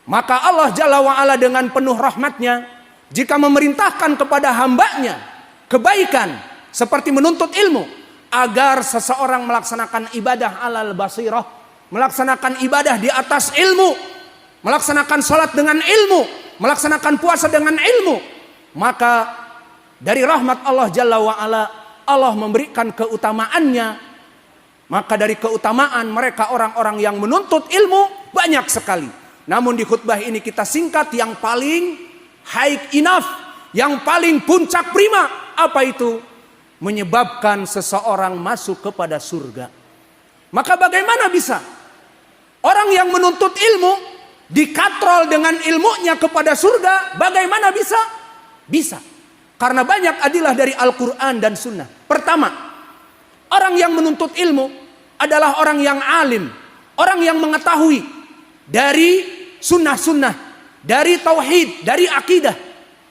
Maka Allah Jalla wa'ala dengan penuh rahmatnya, jika memerintahkan kepada hambanya kebaikan seperti menuntut ilmu, agar seseorang melaksanakan ibadah alal basirah, melaksanakan ibadah di atas ilmu, melaksanakan sholat dengan ilmu, melaksanakan puasa dengan ilmu, maka dari rahmat Allah Jalla wa'ala, Allah memberikan keutamaannya. Maka dari keutamaan mereka orang-orang yang menuntut ilmu banyak sekali. Namun di khutbah ini kita singkat yang paling high enough, yang paling puncak prima. Apa itu? Menyebabkan seseorang masuk kepada surga. Maka bagaimana bisa orang yang menuntut ilmu dikatrol dengan ilmunya kepada surga? Bagaimana bisa? Bisa. Karena banyak adilah dari Al-Quran dan Sunnah. Pertama, orang yang menuntut ilmu adalah orang yang alim, orang yang mengetahui dari sunnah-sunnah, dari tauhid, dari akidah.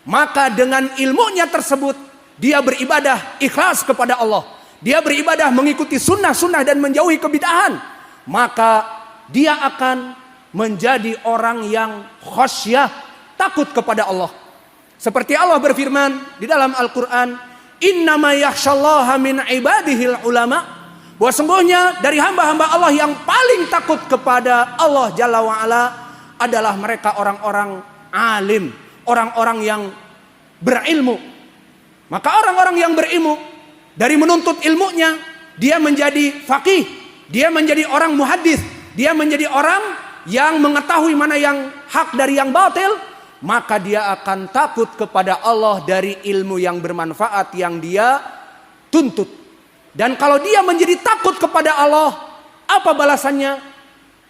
Maka dengan ilmunya tersebut dia beribadah ikhlas kepada Allah. Dia beribadah mengikuti sunnah-sunnah dan menjauhi kebid'ahan. Maka dia akan menjadi orang yang khasyah, takut kepada Allah. Seperti Allah berfirman di dalam Al-Quran, innama yakhshallaha min ibadihil ulama, bahwa sungguhnya dari hamba-hamba Allah yang paling takut kepada Allah Jalla wa'ala adalah mereka orang-orang alim, orang-orang yang berilmu. Maka orang-orang yang berilmu, dari menuntut ilmunya, dia menjadi faqih, dia menjadi orang muhaddits, dia menjadi orang yang mengetahui mana yang hak dari yang batil. Maka dia akan takut kepada Allah dari ilmu yang bermanfaat yang dia tuntut. Dan kalau dia menjadi takut kepada Allah, apa balasannya?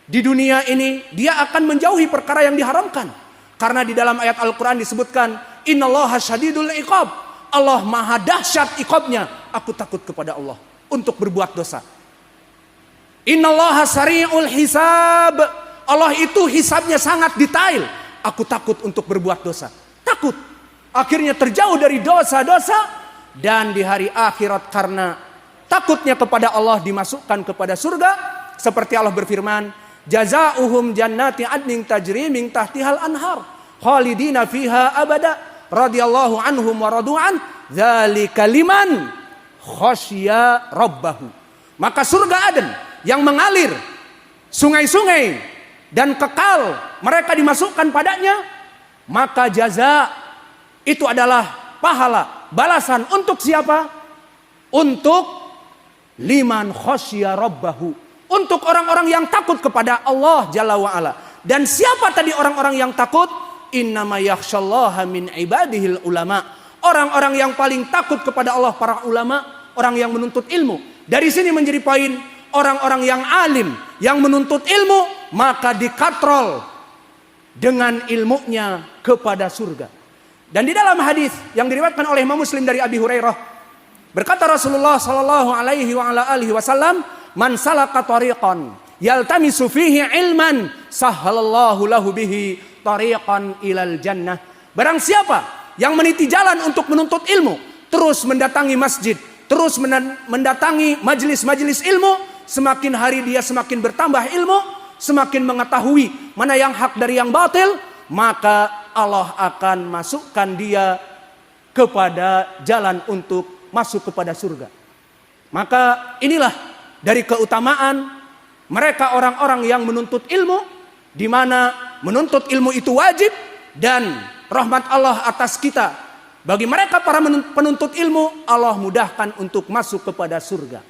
Di dunia ini dia akan menjauhi perkara yang diharamkan. Karena di dalam ayat Al-Quran disebutkan, innallaha syadidul iqab, Allah maha dahsyat iqabnya. Aku takut kepada Allah untuk berbuat dosa. Innallaha sari'ul hisab, Allah itu hisabnya sangat detail. Aku takut untuk berbuat dosa. Takut. Akhirnya terjauh dari dosa-dosa. Dan di hari akhirat karena takutnya kepada Allah dimasukkan kepada surga. Seperti Allah berfirman, jazauhum jannati adnin tajri min tahtihal anhar khalidina fiha abada radhiyallahu anhum wa radu'an dzalika liman khasya rabbahu. Maka surga Aden yang mengalir sungai-sungai dan kekal mereka dimasukkan padanya, maka jaza itu adalah pahala, balasan untuk siapa? Untuk liman khasya rabbahu, untuk orang-orang yang takut kepada Allah Jalla wa'ala. Dan siapa tadi orang-orang yang takut? Innama yakhshallaha min ibadihil ulama, orang-orang yang paling takut kepada Allah, para ulama, orang yang menuntut ilmu. Dari sini menjadi poin, orang-orang yang alim, yang menuntut ilmu, maka dikatrol dengan ilmunya kepada surga. Dan di dalam hadis yang diriwayatkan oleh Imam Muslim dari Abi Hurairah, berkata Rasulullah sallallahu alaihi wa ala alihi wasallam, man salaka tariqan yaltamisu fihi ilman sahhalallahu lahu bihi tariqan ilal jannah. Barang siapa yang meniti jalan untuk menuntut ilmu, terus mendatangi masjid, terus mendatangi majelis-majelis ilmu, semakin hari dia semakin bertambah ilmu, semakin mengetahui mana yang hak dari yang batil, maka Allah akan masukkan dia kepada jalan untuk masuk kepada surga. Maka inilah dari keutamaan mereka orang-orang yang menuntut ilmu, di mana menuntut ilmu itu wajib, dan rahmat Allah atas kita. Bagi mereka para penuntut ilmu, Allah mudahkan untuk masuk kepada surga.